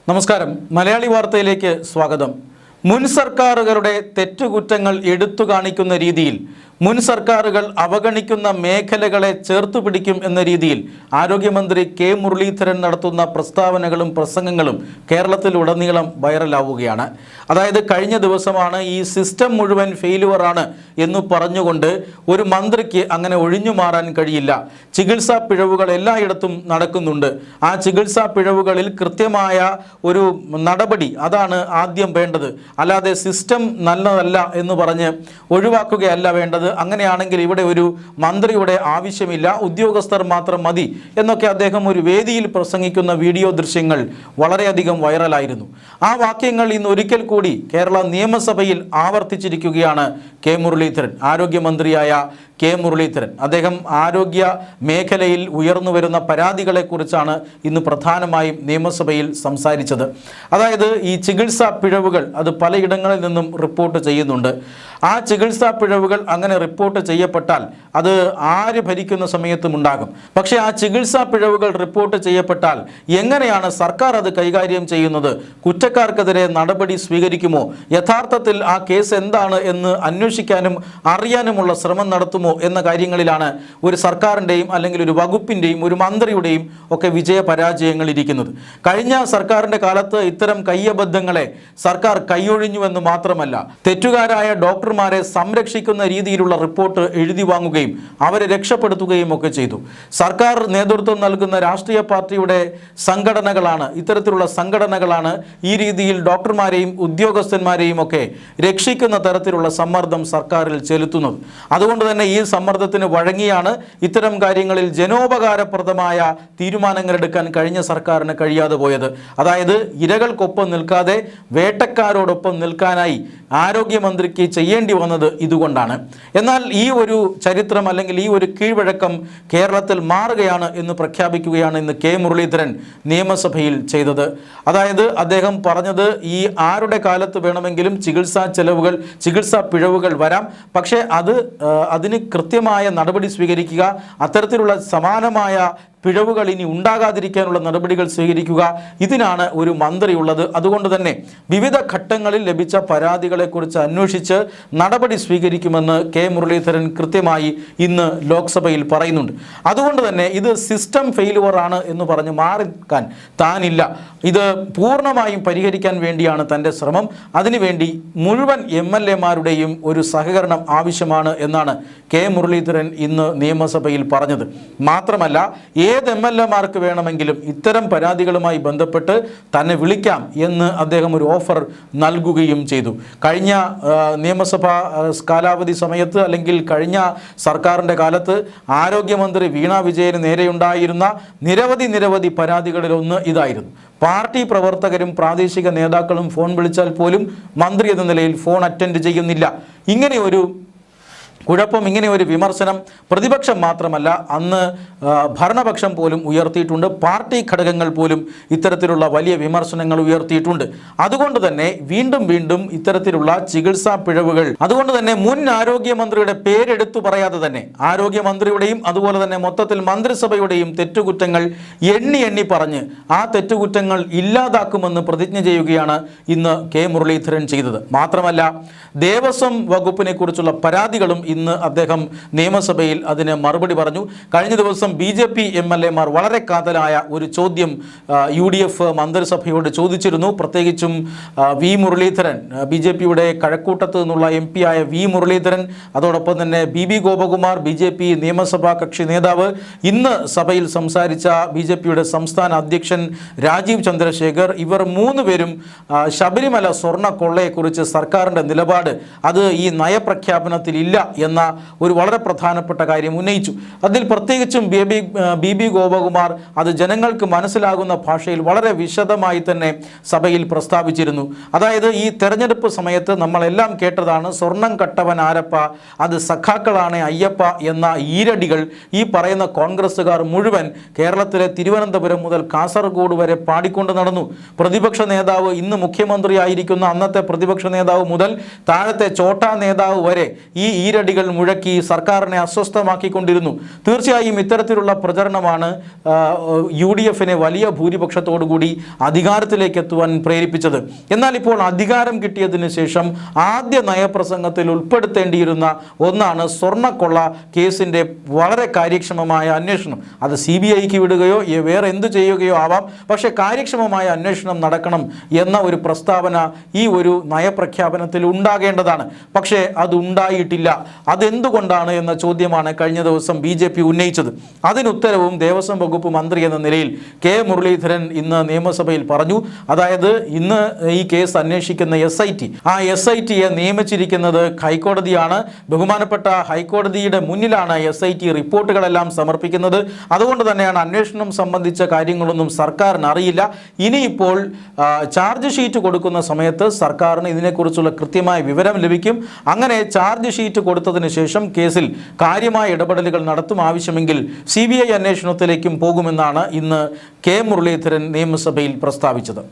നമസ്കാരം. മലയാളി വാർത്തയിലേക്ക് സ്വാഗതം. മുൻ സർക്കാരുകളുടെ തെറ്റുകുറ്റങ്ങൾ എടുത്തു കാണിക്കുന്ന രീതിയിൽ മുൻ സർക്കാരുകൾ അവഗണിക്കുന്ന മേഖലകളെ ചേർത്തു പിടിക്കും എന്ന രീതിയിൽ ആരോഗ്യമന്ത്രി കെ മുരളീധരൻ നടത്തുന്ന പ്രസ്താവനകളും പ്രസംഗങ്ങളും കേരളത്തിലുടനീളം വൈറലാവുകയാണ്. അതായത് കഴിഞ്ഞ ദിവസമാണ് ഈ സിസ്റ്റം മുഴുവൻ ഫെയിലുവറാണ് എന്ന് പറഞ്ഞുകൊണ്ട് ഒരു മന്ത്രിക്ക് അങ്ങനെ ഒഴിഞ്ഞു മാറാൻ കഴിയില്ല. ചികിത്സാ പിഴവുകൾ എല്ലായിടത്തും നടക്കുന്നുണ്ട്. ആ ചികിത്സാ പിഴവുകളിൽ കൃത്യമായ ഒരു നടപടി അതാണ് ആദ്യം വേണ്ടത്. അല്ലാതെ സിസ്റ്റം നല്ലതല്ല എന്ന് പറഞ്ഞ് ഒഴിവാക്കുകയല്ല വേണ്ടത്. അങ്ങനെയാണെങ്കിൽ ഇവിടെ ഒരു മന്ത്രിയുടെ ആവശ്യമില്ല, ഉദ്യോഗസ്ഥർ മാത്രം മതി എന്നൊക്കെ അദ്ദേഹം ഒരു വേദിയിൽ പ്രസംഗിക്കുന്ന വീഡിയോ ദൃശ്യങ്ങൾ വളരെയധികം വൈറലായിരുന്നു. ആ വാക്യങ്ങൾ ഇന്ന് ഒരിക്കൽ കൂടി കേരള നിയമസഭയിൽ ആവർത്തിച്ചിരിക്കുകയാണ് കെ മുരളീധരൻ, ആരോഗ്യമന്ത്രിയായ കെ മുരളീധരൻ. അദ്ദേഹം ആരോഗ്യ മേഖലയിൽ ഉയർന്നു വരുന്ന പരാതികളെക്കുറിച്ചാണ് ഇന്ന് പ്രധാനമായും നിയമസഭയിൽ സംസാരിച്ചത്. അതായത് ഈ ചികിത്സാ പിഴവുകൾ അത് പലയിടങ്ങളിൽ നിന്നും റിപ്പോർട്ട് ചെയ്യുന്നുണ്ട്. ആ ചികിത്സാ പിഴവുകൾ അങ്ങനെ റിപ്പോർട്ട് ചെയ്യപ്പെട്ടാൽ അത് ആര് ഭരിക്കുന്ന സമയത്തും ഉണ്ടാകും. പക്ഷേ ആ ചികിത്സാ പിഴവുകൾ റിപ്പോർട്ട് ചെയ്യപ്പെട്ടാൽ എങ്ങനെയാണ് സർക്കാർ അത് കൈകാര്യം ചെയ്യുന്നത്? കുറ്റക്കാർക്കെതിരെ നടപടി സ്വീകരിക്കുമോ? യഥാർത്ഥത്തിൽ ആ കേസ് എന്താണ് എന്ന് അന്വേഷിക്കാനും അറിയാനുമുള്ള ശ്രമം നടത്തുമോ എന്ന കാര്യങ്ങളിലാണ് ഒരു സർക്കാരിൻ്റെയും അല്ലെങ്കിൽ ഒരു വകുപ്പിൻ്റെയും ഒരു മന്ത്രിയുടെയും ഒക്കെ വിജയ പരാജയങ്ങൾ ഇരിക്കുന്നത്. കഴിഞ്ഞ സർക്കാരിൻ്റെ കാലത്ത് ഇത്തരം കയ്യബദ്ധങ്ങളെ സർക്കാർ കൈയൊഴിഞ്ഞുവെന്ന് മാത്രമല്ല, തെറ്റുകാരായ ഡോക്ടർമാരെ സംരക്ഷിക്കുന്ന രീതിയിലുള്ള റിപ്പോർട്ട് എഴുതി വാങ്ങുകയും അവരെ രക്ഷപ്പെടുത്തുകയും ഒക്കെ ചെയ്തു. സർക്കാർ നേതൃത്വം നൽകുന്ന രാഷ്ട്രീയ പാർട്ടിയുടെ ഇത്തരത്തിലുള്ള സംഘടനകളാണ് ഈ രീതിയിൽ ഡോക്ടർമാരെയും ഉദ്യോഗസ്ഥന്മാരെയും ഒക്കെ രക്ഷിക്കുന്ന തരത്തിലുള്ള സമ്മർദ്ദം സർക്കാരിൽ ചെലുത്തുന്നത്. അതുകൊണ്ട് തന്നെ ഈ സമ്മർദ്ദത്തിന് വഴങ്ങിയാണ് ഇത്തരം കാര്യങ്ങളിൽ ജനോപകാരപ്രദമായ തീരുമാനങ്ങൾ എടുക്കാൻ കഴിഞ്ഞ സർക്കാരിന് കഴിയാതെ പോയത്. അതായത് ഇരകൾക്കൊപ്പം നിൽക്കാതെ വേട്ടക്കാരോടൊപ്പം നിൽക്കാനായി ആരോഗ്യമന്ത്രിക്ക് ചെയ്യേണ്ടി വന്നത് ഇതുകൊണ്ടാണ്. എന്നാൽ ഈ ഒരു ചരിത്രം അല്ലെങ്കിൽ ഈ ഒരു കീഴ്വഴക്കം കേരളത്തിൽ മാറുകയാണ് എന്ന് പ്രഖ്യാപിക്കുകയാണ് ഇന്ന് കെ മുരളീധരൻ നിയമസഭയിൽ ചെയ്തത്. അതായത് അദ്ദേഹം പറഞ്ഞത് ഈ ആരുടെ കാലത്ത് വേണമെങ്കിലും ചികിത്സാ പിഴവുകൾ വരാം, പക്ഷേ അതിന് കൃത്യമായ നടപടി സ്വീകരിക്കുക, അത്തരത്തിലുള്ള സമാനമായ പിഴവുകൾ ഇനി ഉണ്ടാകാതിരിക്കാനുള്ള നടപടികൾ സ്വീകരിക്കുക, ഇതിനാണ് ഒരു മന്ത്രിയുള്ളത്. അതുകൊണ്ട് തന്നെ വിവിധ ഘട്ടങ്ങളിൽ ലഭിച്ച പരാതികളെക്കുറിച്ച് അന്വേഷിച്ച് നടപടി സ്വീകരിക്കുമെന്ന് കെ മുരളീധരൻ കൃത്യമായി ഇന്ന് ലോക്സഭയിൽ പറയുന്നുണ്ട്. അതുകൊണ്ട് തന്നെ ഇത് സിസ്റ്റം ഫെയിലുവർ ആണ് എന്ന് പറഞ്ഞ് മാറിക്കാൻ താനില്ല. ഇത് പൂർണ്ണമായും പരിഹരിക്കാൻ വേണ്ടിയാണ് തൻ്റെ ശ്രമം. അതിനുവേണ്ടി മുഴുവൻ MLA-മാരുടെയും ഒരു സഹകരണം ആവശ്യമാണ് എന്നാണ് കെ മുരളീധരൻ ഇന്ന് നിയമസഭയിൽ പറഞ്ഞത്. മാത്രമല്ല, ഏത് MLA-മാർക്ക് വേണമെങ്കിലും ഇത്തരം പരാതികളുമായി ബന്ധപ്പെട്ട് തന്നെ വിളിക്കാം എന്ന് അദ്ദേഹം ഒരു ഓഫർ നൽകുകയും ചെയ്തു. കഴിഞ്ഞ നിയമസഭാ കാലാവധി സമയത്ത് അല്ലെങ്കിൽ കഴിഞ്ഞ സർക്കാരിൻ്റെ കാലത്ത് ആരോഗ്യമന്ത്രി വീണ വിജയന് നേരെയുണ്ടായിരുന്ന നിരവധി പരാതികളിലൊന്ന് ഇതായിരുന്നു. പാർട്ടി പ്രവർത്തകരും പ്രാദേശിക നേതാക്കളും ഫോൺ വിളിച്ചാൽ പോലും മന്ത്രി എന്ന നിലയിൽ ഫോൺ അറ്റൻഡ് ചെയ്യുന്നില്ല. ഇങ്ങനെ ഒരു വിമർശനം പ്രതിപക്ഷം മാത്രമല്ല, അന്ന് ഭരണപക്ഷം പോലും ഉയർത്തിയിട്ടുണ്ട്. പാർട്ടി ഘടകങ്ങൾ പോലും ഇത്തരത്തിലുള്ള വലിയ വിമർശനങ്ങൾ ഉയർത്തിയിട്ടുണ്ട്. അതുകൊണ്ട് തന്നെ വീണ്ടും ഇത്തരത്തിലുള്ള ചികിത്സാ പിഴവുകൾ, അതുകൊണ്ട് തന്നെ മുൻ ആരോഗ്യമന്ത്രിയുടെ പേരെടുത്തു പറയാതെ തന്നെ ആരോഗ്യമന്ത്രിയുടെയും അതുപോലെ തന്നെ മൊത്തത്തിൽ മന്ത്രിസഭയുടെയും തെറ്റുകുറ്റങ്ങൾ എണ്ണി പറഞ്ഞ് ആ തെറ്റുകുറ്റങ്ങൾ ഇല്ലാതാക്കുമെന്ന് പ്രതിജ്ഞ ചെയ്യുകയാണ് ഇന്ന് കെ മുരളീധരൻ ചെയ്തത്. മാത്രമല്ല, ദേവസ്വം വകുപ്പിനെ കുറിച്ചുള്ള പരാതികളും ഇന്ന് അദ്ദേഹം നിയമസഭയിൽ അതിന് മറുപടി പറഞ്ഞു. കഴിഞ്ഞ ദിവസം BJP MLA-മാർ വളരെ കാതലായ ഒരു ചോദ്യം UDF മന്ത്രിസഭയോട് ചോദിച്ചിരുന്നു. പ്രത്യേകിച്ചും വി മുരളീധരൻ, BJP-യുടെ കഴക്കൂട്ടത്ത് നിന്നുള്ള MP ആയ വി മുരളീധരൻ, അതോടൊപ്പം തന്നെ BB ഗോപകുമാർ, BJP നിയമസഭാ കക്ഷി നേതാവ്, ഇന്ന് സഭയിൽ സംസാരിച്ച BJP-യുടെ സംസ്ഥാന അധ്യക്ഷൻ രാജീവ് ചന്ദ്രശേഖർ, ഇവർ 3 പേരും ശബരിമല സ്വർണ്ണ കൊള്ളയെക്കുറിച്ച് സർക്കാരിൻ്റെ നിലപാട് അത് ഈ നയപ്രഖ്യാപനത്തിൽ ഇല്ല എന്ന ഒരു വളരെ പ്രധാനപ്പെട്ട കാര്യം ഉന്നയിച്ചു. അതിൽ പ്രത്യേകിച്ചും BB ഗോപകുമാർ അത് ജനങ്ങൾക്ക് മനസ്സിലാകുന്ന ഭാഷയിൽ വളരെ വിശദമായി തന്നെ സഭയിൽ പ്രസ്താവിച്ചിരുന്നു. അതായത് ഈ തെരഞ്ഞെടുപ്പ് സമയത്ത് നമ്മളെല്ലാം കേട്ടതാണ്, സ്വർണം കട്ടവൻ ആരപ്പ, അത് സഖാക്കളാണ് അയ്യപ്പ എന്ന ഈരടികൾ ഈ പറയുന്ന കോൺഗ്രസ്സുകാർ മുഴുവൻ കേരളത്തിലെ തിരുവനന്തപുരം മുതൽ കാസർഗോഡ് വരെ പാടിക്കൊണ്ട് നടന്നു. പ്രതിപക്ഷ നേതാവ്, ഇന്ന് മുഖ്യമന്ത്രിയായിരിക്കുന്ന അന്നത്തെ പ്രതിപക്ഷ നേതാവ് മുതൽ താഴത്തെ ചോട്ടാ നേതാവ് വരെ ഈ ഈരടികൾ മുഴക്കങ്ങൾ മുഴക്കി സർക്കാരിനെ അസ്വസ്ഥമാക്കിക്കൊണ്ടിരുന്നു. തീർച്ചയായും ഇത്തരത്തിലുള്ള പ്രചരണമാണ് UDF-നെ വലിയ ഭൂരിപക്ഷത്തോടുകൂടി അധികാരത്തിലേക്ക് എത്തുവാൻ പ്രേരിപ്പിച്ചത്. എന്നാൽ ഇപ്പോൾ അധികാരം കിട്ടിയതിന് ശേഷം ആദ്യ നയപ്രസംഗത്തിൽ ഉൾപ്പെടുത്തേണ്ടിയിരുന്ന ഒന്നാണ് സ്വർണ്ണക്കൊള്ള കേസിൻ്റെ വളരെ കാര്യക്ഷമമായ അന്വേഷണം. അത് CBI-ക്ക് വിടുകയോ വേറെ എന്തു ചെയ്യുകയോ ആവാം, പക്ഷേ കാര്യക്ഷമമായ അന്വേഷണം നടക്കണം എന്ന ഒരു പ്രസ്താവന ഈ ഒരു നയപ്രഖ്യാപനത്തിൽ ഉണ്ടാകേണ്ടതാണ്. പക്ഷേ അത് ഉണ്ടായിട്ടില്ല. അതെന്തുകൊണ്ടാണ് എന്ന ചോദ്യമാണ് കഴിഞ്ഞ ദിവസം BJP ഉന്നയിച്ചത്. അതിനുത്തരവും ദേവസ്വം വകുപ്പ് മന്ത്രി എന്ന നിലയിൽ K. മുരളീധരൻ ഇന്ന് നിയമസഭയിൽ പറഞ്ഞു. അതായത് ഇന്ന് ഈ കേസ് അന്വേഷിക്കുന്ന SIT, ആ SIT-യെ നിയമിച്ചിരിക്കുന്നത് ഹൈക്കോടതിയാണ്. ബഹുമാനപ്പെട്ട ഹൈക്കോടതിയുടെ മുന്നിലാണ് SIT റിപ്പോർട്ടുകളെല്ലാം സമർപ്പിക്കുന്നത്. അതുകൊണ്ട് തന്നെയാണ് അന്വേഷണം സംബന്ധിച്ച കാര്യങ്ങളൊന്നും സർക്കാരിന് അറിയില്ല. ഇനിയിപ്പോൾ ചാർജ് ഷീറ്റ് കൊടുക്കുന്ന സമയത്ത് സർക്കാരിന് ഇതിനെക്കുറിച്ചുള്ള കൃത്യമായ വിവരം ലഭിക്കും. അങ്ങനെ ചാർജ് ഷീറ്റ് കൊടുത്തതിന് ശേഷം കേസിൽ കാര്യമായ ഇടപെടലുകൾ നടത്തും. ആവശ്യമെങ്കിൽ CBI അന്വേഷണത്തിലേക്കും പോകുമെന്നാണ് ഇന്ന് K. മുരളീധരൻ നിയമസഭയിൽ പ്രസ്താവിച്ചത്.